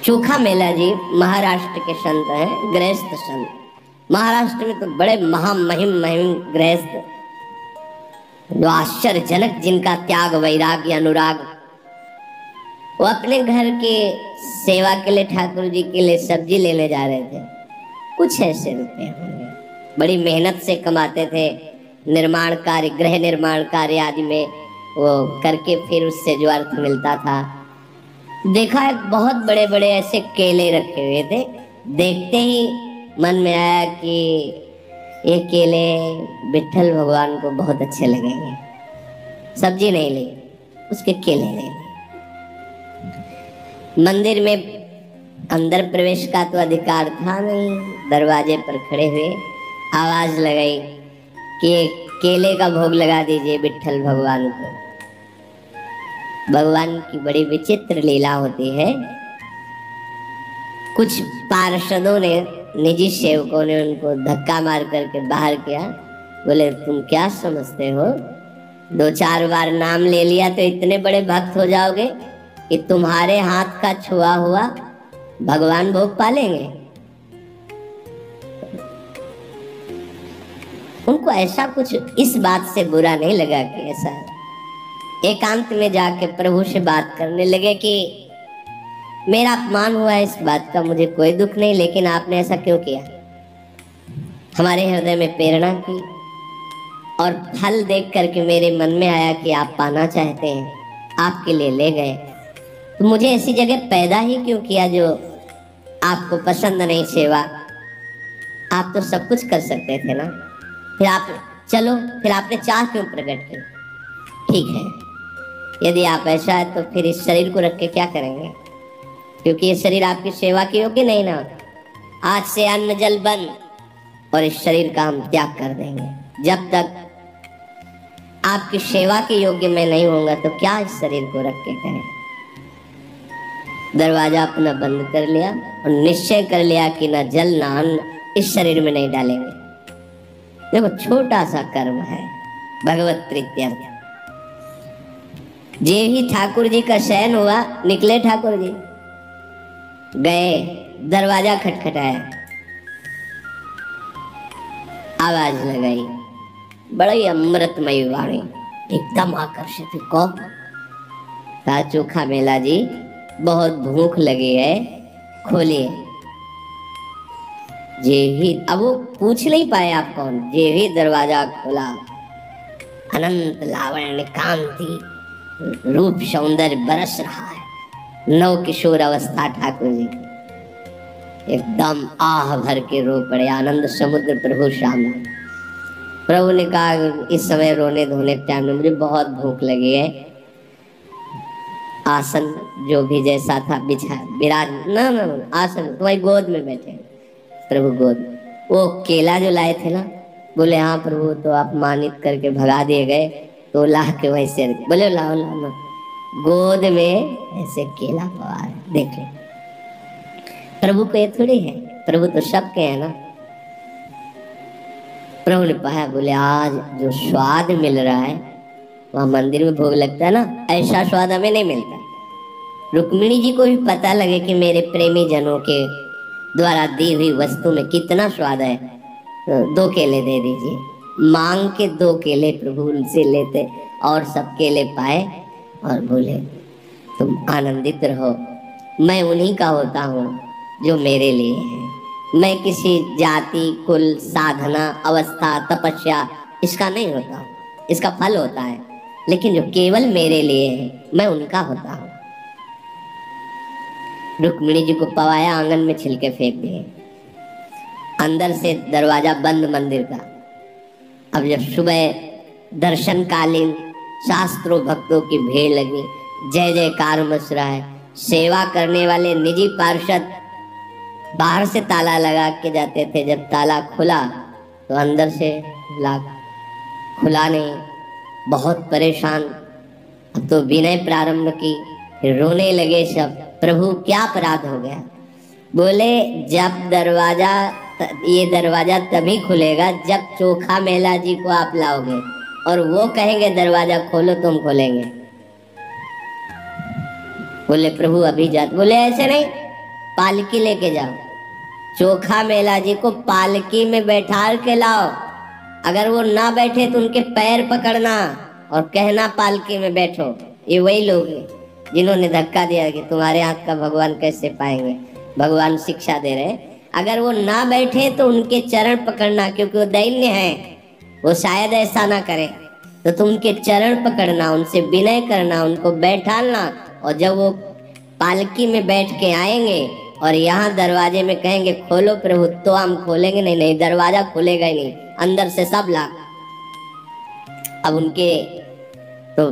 चोखा मेला जी महाराष्ट्र के संत हैं, गृहस्थ संत। महाराष्ट्र में तो बड़े महामहिम महिम गृहस्थ, जो आश्चर्यजनक, जिनका त्याग वैराग्य अनुराग। वो अपने घर के सेवा के लिए, ठाकुर जी के लिए सब्जी लेने जा रहे थे। कुछ ऐसे रुपए होंगे, बड़ी मेहनत से कमाते थे। निर्माण कार्य, गृह निर्माण कार्य आदि में वो करके फिर उससे जो अर्थ मिलता था। देखा एक बहुत बड़े बड़े ऐसे केले रखे हुए थे। देखते ही मन में आया कि ये केले विट्ठल भगवान को बहुत अच्छे लगेंगे। सब्जी नहीं ली, उसके केले ले ली। मंदिर में अंदर प्रवेश का तो अधिकार था नहीं। दरवाजे पर खड़े हुए आवाज लगाई कि केले का भोग लगा दीजिए विट्ठल भगवान को। भगवान की बड़ी विचित्र लीला होती है। कुछ पार्षदों ने, निजी सेवकों ने उनको धक्का मार करके बाहर किया। बोले तुम क्या समझते हो, 2-4 बार नाम ले लिया तो इतने बड़े भक्त हो जाओगे कि तुम्हारे हाथ का छुआ हुआ भगवान भोग पालेंगे। उनको ऐसा कुछ इस बात से बुरा नहीं लगा कि ऐसा। एकांत में जाके प्रभु से बात करने लगे कि मेरा अपमान हुआ है, इस बात का मुझे कोई दुख नहीं, लेकिन आपने ऐसा क्यों किया। हमारे हृदय में प्रेरणा की और फल देख करके मेरे मन में आया कि आप पाना चाहते हैं, आपके लिए ले गए। तो मुझे ऐसी जगह पैदा ही क्यों किया जो आपको पसंद नहीं सेवा। आप तो सब कुछ कर सकते थे ना। फिर आप चलो, फिर आपने चाह क्यों प्रकट की। ठीक है, यदि आप ऐसा है तो फिर इस शरीर को रख के क्या करेंगे, क्योंकि ये शरीर आपकी सेवा के योग्य नहीं ना। आज से अन्न जल बंद और इस शरीर का हम त्याग कर देंगे। जब तक आपकी सेवा के योग्य मैं नहीं होऊंगा तो क्या इस शरीर को रख के करें। दरवाजा अपना बंद कर लिया और निश्चय कर लिया कि ना जल ना अन्न इस शरीर में नहीं डालेंगे। देखो छोटा सा कर्म है, भगवत प्रीत्यर्थ। जे ही ठाकुर जी का शयन हुआ, निकले ठाकुर जी, गए, दरवाजा खटखटाया, आवाज लगाई, बड़ी अमृतमयी वाणी, एकदम आकर्षित। कौन? कहा चोखा मेला जी, बहुत भूख लगी है, खोलिए। जे ही, अब वो पूछ नहीं पाए आप कौन। जे ही दरवाजा खोला, अनंत लावण्य कांति रूप सौंदर्य बरस रहा है। नव किशोर अवस्था ठाकुर जी, एकदम आह भर के रो पड़े, आनंद समुद्र प्रभु सामने। प्रभु ने कहा इस समय रोने धोने टाइम में मुझे बहुत भूख लगी है। आसन जो भी जैसा था बिछा, विराज ना आसन तुम्हारी गोद में बैठे। प्रभु गोद, वो केला जो लाए थे ना, बोले हाँ प्रभु, तो आप मानित करके भगा दिए गए तो ला के वैसे, बोले लाओ लाओ ना। गोद में ऐसे केला पवा है, देखे। प्रभु को ये थोड़ी है, प्रभु तो सबके है ना। प्रभु ने पाया, बोले आज जो स्वाद मिल रहा है वहाँ मंदिर में भोग लगता है ना, ऐसा स्वाद हमें नहीं मिलता। रुक्मिणी जी को भी पता लगे कि मेरे प्रेमी जनों के द्वारा दी हुई वस्तु में कितना स्वाद है, तो 2 केले दे दीजिए। मांग के 2 केले प्रभु उनसे लेते और सब केले पाए और बोले तुम आनंदित रहो, मैं उन्हीं का होता हूँ जो मेरे लिए है। मैं किसी जाति, कुल, साधना, अवस्था, तपस्या इसका नहीं होता हूँ, इसका फल होता है, लेकिन जो केवल मेरे लिए है मैं उनका होता हूँ। रुक्मिणी जी को पवाया, आंगन में छिलके फेंक दिए। अंदर से दरवाजा बंद मंदिर का। अब जब सुबह दर्शनकालीन शास्त्रों भक्तों की भीड़ लगी, जय जयकार मच रहा है। सेवा करने वाले निजी पार्षद बाहर से ताला लगा के जाते थे, जब ताला खुला तो अंदर से खुला नहीं। बहुत परेशान, अब तो विनय प्रारंभ की, फिर रोने लगे सब। प्रभु क्या अपराध हो गया। बोले जब दरवाजा, ये दरवाजा तभी खुलेगा जब चोखा मेला जी को आप लाओगे और वो कहेंगे दरवाजा खोलो तो हम खोलेंगे। बोले प्रभु अभी जाते। बोले ऐसे नहीं, पालकी लेके जाओ, चोखा मेला जी को पालकी में बैठा के लाओ। अगर वो ना बैठे तो उनके पैर पकड़ना और कहना पालकी में बैठो। ये वही लोग हैं जिन्होंने धक्का दिया कि तुम्हारे हाथ का भगवान कैसे पाएंगे। भगवान शिक्षा दे रहे, अगर वो ना बैठे तो उनके चरण पकड़ना, क्योंकि वो दैन्य है, वो शायद ऐसा ना करे, तो तुम उनके चरण पकड़ना, उनसे विनय करना, उनको बैठाना। और जब वो पालकी में बैठ के आएंगे और यहाँ दरवाजे में कहेंगे खोलो प्रभु, तो हम खोलेंगे। नहीं नहीं, दरवाजा खुलेगा ही नहीं, अंदर से सब ला। अब उनके तो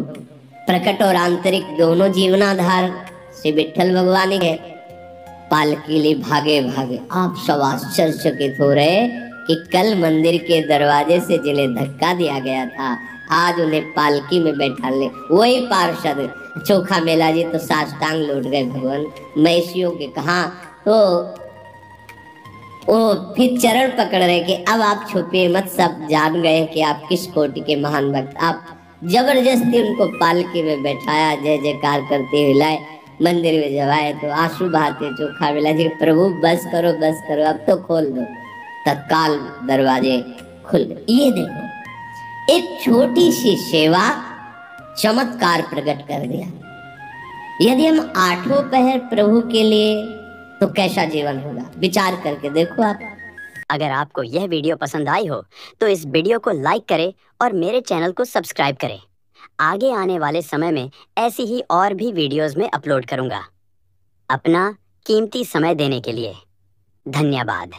प्रकट और आंतरिक दोनों जीवनाधार श्री विठ्ठल भगवान ही है। पालकी ले भागे भागे, आप सब आश्चर्यचकित हो रहे कि कल मंदिर के दरवाजे से जिन्हें धक्का दिया गया था, आज उन्हें पालकी में बैठा ले वही पार्षद चोखा मेला जी तो साष्टांग लौट गए भगवान मैसियों के। कहा तो वो फिर चरण पकड़ रहे कि अब आप छुपिए मत, सब जान गए कि आप किस कोटि के महान भक्त। आप जबरदस्ती उनको पालकी में बैठाया, जय जयकार करते हुए लाए मंदिर में। जब आए तो आंसू बहाते चोखा मेला जी, प्रभु बस करो बस करो, अब तो खोल दो। तत्काल दरवाजे खुल गए। ये देखो, एक छोटी सी सेवा चमत्कार प्रकट कर दिया। यदि हम आठों पहर प्रभु के लिए, तो कैसा जीवन होगा, विचार करके देखो आप। अगर आपको यह वीडियो पसंद आई हो तो इस वीडियो को लाइक करें और मेरे चैनल को सब्सक्राइब करें। आगे आने वाले समय में ऐसी ही और भी वीडियोस में अपलोड करूंगा। अपना कीमती समय देने के लिए धन्यवाद।